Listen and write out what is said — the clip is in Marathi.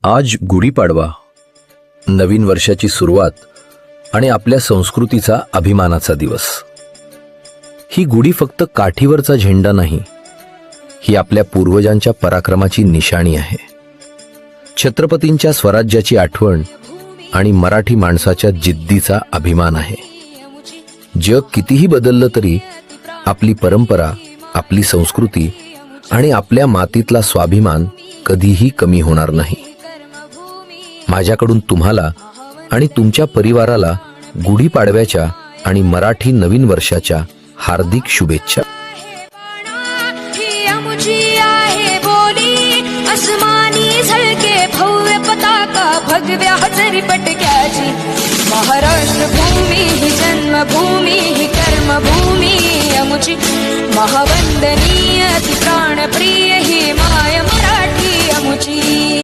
आज गुढीपाडवा, नवीन वर्षाची सुरुवात आणि आपल्या संस्कृतीचा अभिमानाचा दिवस. ही गुढी फक्त काठीवरचा झेंडा नाही, ही आपल्या पूर्वजांच्या पराक्रमाची निशाणी आहे. छत्रपतींच्या स्वराज्याची आठवण आणि मराठी माणसाच्या जिद्दीचा अभिमान आहे. जग कितीही बदललं तरी आपली परंपरा, आपली संस्कृती आणि आपल्या मातीतला स्वाभिमान कधीही कमी होणार नाही. माझ्याकडून तुम्हाला आणि तुमच्या परिवाराला गुढीपाडव्याच्या आणि मराठी नवीन वर्षाच्या हार्दिक शुभेच्छा. भगव्या हजरी पटक्याची महाराष्ट्र भूमी ही जन्मभूमी ही कर्मभूमी अमुची महावंदनीय ती प्राणप्रिय ही माय मराठी अमुची.